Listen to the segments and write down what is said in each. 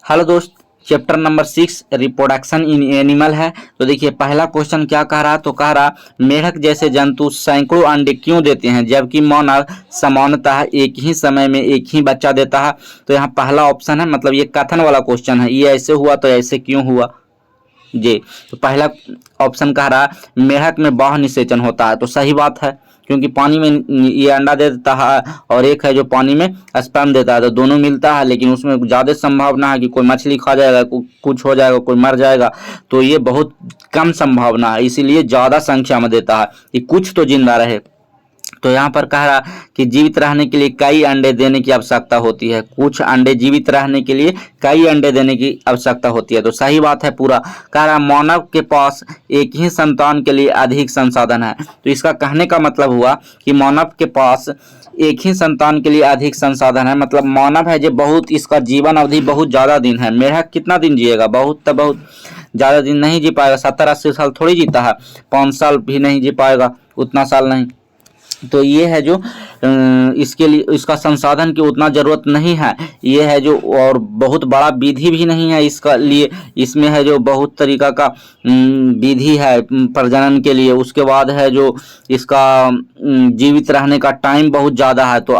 Hello दोस्त, chapter number 6 reproduction in animal है। तो देखिए पहला क्वेश्चन क्या कह रहा, तो कह रहा मेढक जैसे जंतु सैकड़ों अंडे क्यों देते हैं जबकि मानव सामान्यतः एक ही समय में एक ही बच्चा देता है। तो यहाँ पहला ऑप्शन है, मतलब ये कथन वाला क्वेश्चन है, ये ऐसे हुआ तो ऐसे क्यों हुआ जी। तो पहला ऑप्शन कह रहा मेढक में बाह्य निषेचन होता है, तो सही बात है क्योंकि पानी में ये अंडा दे देता है और एक है जो पानी में स्पर्म देता है, तो दोनों मिलता है, लेकिन उसमें ज़्यादा संभावना है कि कोई मछली खा जाएगा, कुछ हो जाएगा, कोई मर जाएगा, तो ये बहुत कम संभावना है, इसीलिए ज़्यादा संख्या में देता है कि कुछ तो जिंदा रहे। तो यहाँ पर कह रहा कि जीवित रहने के लिए कई अंडे देने की आवश्यकता होती है, कुछ अंडे जीवित रहने के लिए कई अंडे देने की आवश्यकता होती है, तो सही बात है पूरा। कह रहा मानव के पास एक ही संतान के लिए अधिक संसाधन है, तो इसका कहने का मतलब हुआ कि मानव के पास एक ही संतान के लिए अधिक संसाधन है, मतलब मानव है जो बहुत, इसका जीवन अवधि बहुत ज़्यादा दिन है। मेढक कितना दिन जिएगा, बहुत तो बहुत ज़्यादा दिन नहीं जी पाएगा, 70-80 साल थोड़ी जीता है, 5 साल भी नहीं जी पाएगा, उतना साल नहीं। तो ये है जो इसके लिए इसका संसाधन की उतना ज़रूरत नहीं है, ये है जो, और बहुत बड़ा विधि भी नहीं है इसका लिए, इसमें है जो बहुत तरीका का विधि है प्रजनन के लिए। उसके बाद है जो इसका जीवित रहने का टाइम बहुत ज़्यादा है, तो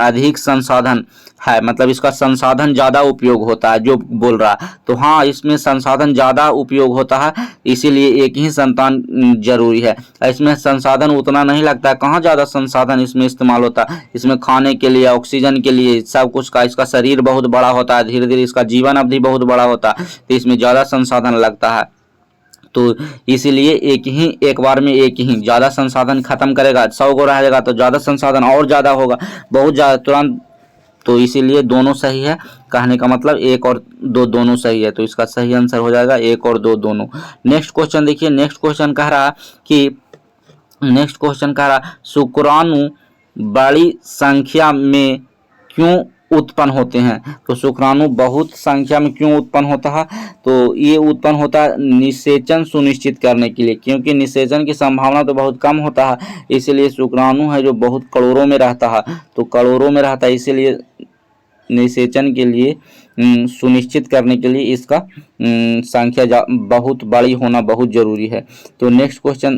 अधिक संसाधन है, मतलब इसका संसाधन ज़्यादा उपयोग होता है जो बोल रहा है। तो हाँ, इसमें संसाधन ज़्यादा उपयोग होता है, इसीलिए एक ही संतान जरूरी है। इसमें संसाधन उतना नहीं लगता है, कहाँ ज़्यादा संसाधन इसमें इस्तेमाल होता है, इसमें खाने के लिए, ऑक्सीजन के लिए, सब कुछ का। इसका शरीर बहुत बड़ा होता है, धीरे धीरे इसका जीवन अवधि बहुत बड़ा होता है, तो इसमें ज़्यादा संसाधन लगता है। तो इसीलिए एक बार में एक ही ज़्यादा संसाधन खत्म करेगा, 100 को रह जाएगा तो ज़्यादा संसाधन और ज़्यादा होगा, बहुत ज़्यादा तुरंत। तो इसीलिए दोनों सही है, कहने का मतलब 1 और 2 दोनों सही है, तो इसका सही आंसर हो जाएगा 1 और 2 दोनों। नेक्स्ट क्वेश्चन देखिए, नेक्स्ट क्वेश्चन कह रहा शुक्राणु बड़ी संख्या में क्यों उत्पन्न होते हैं। तो शुक्राणु बहुत संख्या में क्यों उत्पन्न होता है, तो ये उत्पन्न होता है निषेचन सुनिश्चित करने के लिए, क्योंकि निषेचन की संभावना तो बहुत कम होता है, इसलिए शुक्राणु है जो बहुत करोड़ों में रहता है, तो करोड़ों में रहता है, इसीलिए निषेचन के लिए सुनिश्चित करने के लिए इसका संख्या बहुत बड़ी होना बहुत जरूरी है। तो नेक्स्ट क्वेश्चन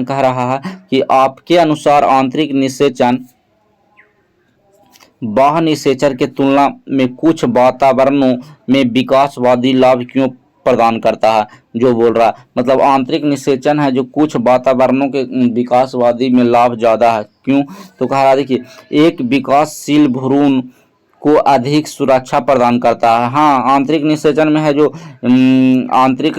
कह रहा है कि आपके अनुसार आंतरिक निषेचन बाह्य निषेचन के तुलना में कुछ वातावरणों में विकासवादी लाभ क्यों प्रदान करता है, जो बोल रहा है, मतलब आंतरिक निषेचन है जो कुछ वातावरणों के विकासवादी में लाभ ज़्यादा है, क्यों। तो कह रहा देखिए, एक विकासशील भ्रूण को अधिक सुरक्षा प्रदान करता है। हाँ, आंतरिक निषेचन में है जो आंतरिक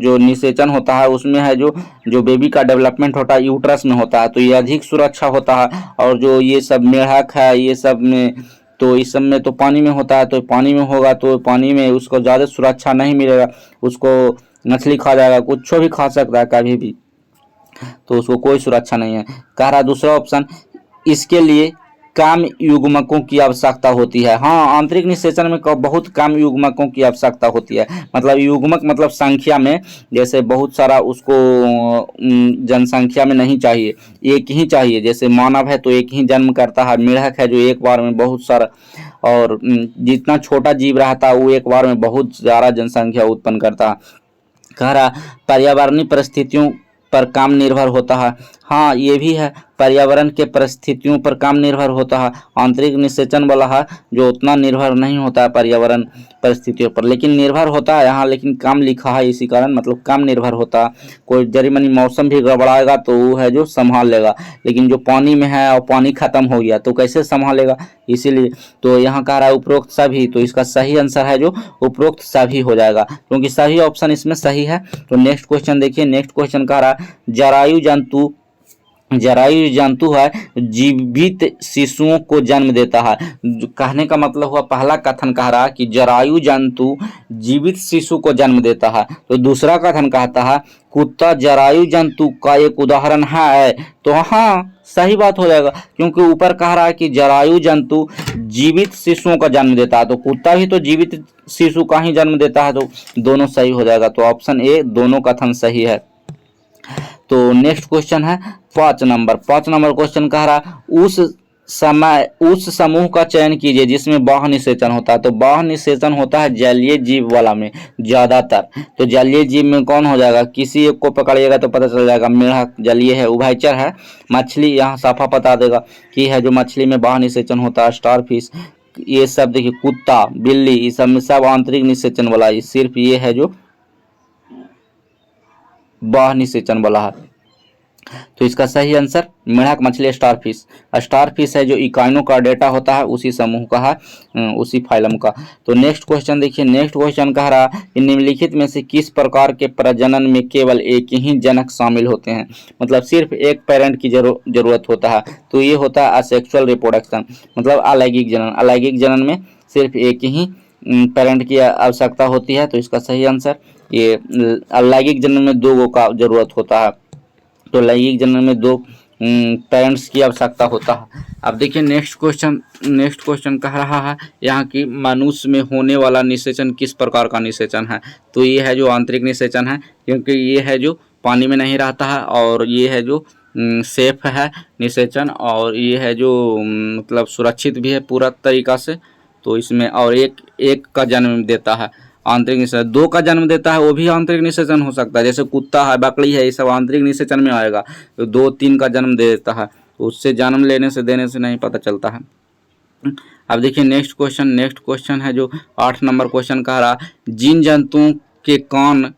जो निषेचन होता है उसमें है जो बेबी का डेवलपमेंट होता है यूट्रस में होता है, तो ये अधिक सुरक्षा होता है। और जो ये सब मेढक है ये सब में, तो इस सब में तो पानी में होता है, तो पानी में होगा तो पानी में उसको ज़्यादा सुरक्षा नहीं मिलेगा, उसको मछली खा जाएगा, कुछ भी खा सकता है कभी भी, तो उसको कोई सुरक्षा नहीं है। कह रहा दूसरा ऑप्शन, इसके लिए कम युग्मकों की आवश्यकता होती है। हाँ, आंतरिक निषेचन में बहुत कम युग्मकों की आवश्यकता होती है, मतलब युग्मक मतलब संख्या में, जैसे बहुत सारा उसको जनसंख्या में नहीं चाहिए, एक ही चाहिए। जैसे मानव है तो एक ही जन्म करता है, मेढक है जो एक बार में बहुत सारा, और जितना छोटा जीव रहता है वो एक बार में बहुत ज़्यादा जनसंख्या उत्पन्न करता है। कह रहा पर्यावरणीय परिस्थितियों पर कम निर्भर होता है। हाँ, ये भी है, पर्यावरण के परिस्थितियों पर कम निर्भर होता है। आंतरिक निषेचन वाला है जो उतना निर्भर नहीं होता है पर्यावरण परिस्थितियों पर, लेकिन निर्भर होता है यहाँ, लेकिन कम लिखा है इसी कारण, मतलब कम निर्भर होता है। कोई जरीमनी मौसम भी गड़बड़ाएगा तो वो है जो संभाल लेगा, लेकिन जो पानी में है और पानी खत्म हो गया तो कैसे संभालेगा, इसीलिए। तो यहाँ कह रहा है उपरोक्त सभी, तो इसका सही आंसर है जो उपरोक्त सभी हो जाएगा, क्योंकि सभी ऑप्शन इसमें सही है। तो नेक्स्ट क्वेश्चन देखिए, नेक्स्ट क्वेश्चन कह रहा है जरायु जंतु है जीवित शिशुओं को जन्म देता है। कहने का मतलब हुआ, पहला कथन कह रहा है कि जरायु जंतु जीवित शिशु को जन्म देता है, तो दूसरा कथन कहता है कुत्ता जरायु जंतु का एक उदाहरण है। तो हाँ, सही बात हो जाएगा, क्योंकि ऊपर कह रहा है कि जरायु जंतु जीवित शिशुओं का जन्म देता है, तो कुत्ता भी तो जीवित शिशु का ही जन्म देता है, तो दोनों सही हो जाएगा। तो ऑप्शन ए दोनों कथन सही है। तो नेक्स्ट क्वेश्चन है 5 नंबर क्वेश्चन कह रहा उस समय उस समूह का चयन कीजिए जिसमें बाह्य निषेचन होता है। तो बाह्य निषेचन होता है जलीय जीव वाला में ज्यादातर। तो जलीय जीव में कौन हो जाएगा, किसी एक को पकड़िएगा तो पता चल जाएगा, मेढक जलीय है, उभयचर है, मछली यहाँ साफा बता देगा कि है जो मछली में बाह्य निषेचन होता है, स्टार फिश, ये सब देखिए, कुत्ता बिल्ली, ये सब में सब आंतरिक निषेचन वाला है, सिर्फ ये है जो बाह्य निषेचन वाला है। तो इसका सही आंसर मेढक मछली स्टार फिश। स्टार फिश है जो इकाइनोकार्डेटा होता है, उसी समूह का है, उसी फाइलम का। तो नेक्स्ट क्वेश्चन देखिए, नेक्स्ट क्वेश्चन कह रहा है कि निम्नलिखित में से किस प्रकार के प्रजनन में केवल एक ही जनक शामिल होते हैं, मतलब सिर्फ एक पेरेंट की जरूरत होता है। तो ये होता है असेक्सुअल रिप्रोडक्शन, मतलब अलैंगिक जनन। अलैंगिक जनन में सिर्फ एक ही पेरेंट की आवश्यकता होती है। तो इसका सही आंसर ये अलैंगिक जनन में दो का जरूरत होता है। तो लैंगिक जनन में दो पेरेंट्स की आवश्यकता होता है। अब देखिए नेक्स्ट क्वेश्चन कह रहा है यहाँ की मनुष्य में होने वाला निषेचन किस प्रकार का निषेचन है। तो ये है जो आंतरिक निषेचन है, क्योंकि ये है जो पानी में नहीं रहता है, और ये है जो सेफ है निषेचन, और ये है जो मतलब सुरक्षित भी है पूरा तरीका से। तो इसमें और एक का जन्म देता है, आंतरिक निषेचन। दो का जन्म देता है वो भी आंतरिक निषेचन हो सकता है, जैसे कुत्ता है, बकरी है, ये सब आंतरिक निषेचन में आएगा। तो 2-3 का जन्म दे देता है, तो उससे जन्म लेने से देने से नहीं पता चलता है। अब देखिए नेक्स्ट क्वेश्चन है जो 8 नंबर क्वेश्चन कह रहा, जिन जंतुओं के कान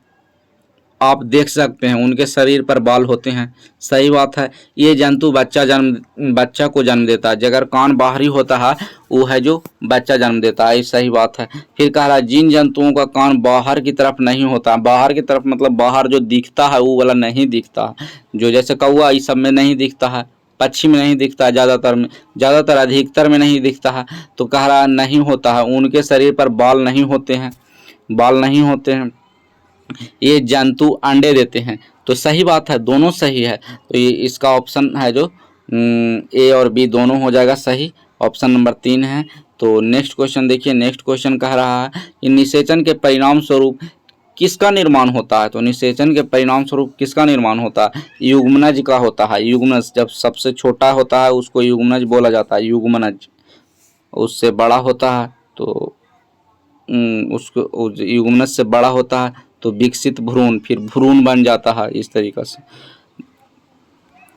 आप देख सकते हैं उनके शरीर पर बाल होते हैं। सही बात है, ये जंतु बच्चा को जन्म देता है। अगर कान बाहरी होता है वो है जो बच्चा जन्म देता है, सही बात है। फिर कह रहा है जिन जंतुओं का कान बाहर की तरफ नहीं होता, बाहर की तरफ मतलब बाहर जो दिखता है वो वाला नहीं दिखता है, जो जैसे कौआ इस सब में नहीं दिखता है, पक्षी में नहीं दिखता है, ज़्यादातर अधिकतर में नहीं दिखता है। तो कह रहा नहीं होता है, उनके शरीर पर बाल नहीं होते हैं, ये जंतु अंडे देते हैं। तो सही बात है, दोनों सही है। तो ये इसका ऑप्शन है जो ए और बी दोनों हो जाएगा सही, ऑप्शन नंबर 3 है। तो नेक्स्ट क्वेश्चन देखिए, नेक्स्ट क्वेश्चन कह रहा है कि निषेचन के परिणाम स्वरूप किसका निर्माण होता है। तो निषेचन के परिणाम स्वरूप किसका निर्माण होता है, युग्मनज का होता है। युग्मनज जब सबसे छोटा होता है उसको युग्मनज बोला जाता है, युग्मनज। उससे बड़ा होता है तो उसको युग्मनज से बड़ा होता है तो विकसित भ्रूण, फिर भ्रूण बन जाता है इस तरीके से।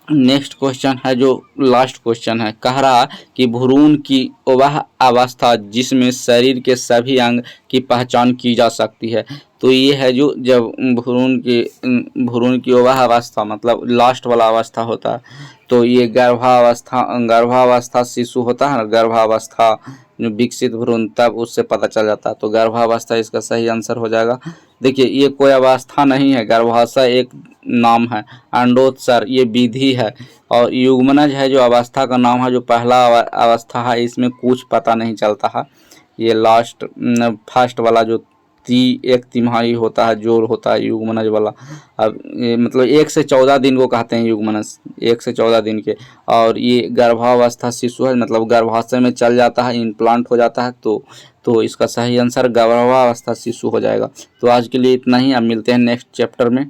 नेक्स्ट क्वेश्चन है जो लास्ट क्वेश्चन है, कह रहा कि भ्रूण की वह अवस्था जिसमें शरीर के सभी अंग की पहचान की जा सकती है। तो ये है जो जब भ्रूण की वह अवस्था मतलब लास्ट वाला अवस्था होता है। तो ये गर्भावस्था शिशु होता है ना, गर्भावस्था जो विकसित भ्रूण, तब उससे पता चल जाता है। तो गर्भावस्था इसका सही आंसर हो जाएगा। देखिए ये कोई अवस्था नहीं है, गर्भाशय एक नाम है, अंडोत्सर ये विधि है, और युग्मनज है जो अवस्था का नाम है, जो पहला अवस्था है, इसमें कुछ पता नहीं चलता है। ये लास्ट फर्स्ट वाला जो एक तिमाही होता है, जोर होता है युग्मनज वाला। अब ये मतलब 1 से 14 दिन को कहते हैं युग्मनज, 1 से 14 दिन के। और ये गर्भावस्था शिशु है, मतलब गर्भाशय में चल जाता है, इम्प्लांट हो जाता है। तो इसका सही आंसर गर्भावस्था शिशु हो जाएगा। तो आज के लिए इतना ही, अब मिलते हैं नेक्स्ट चैप्टर में।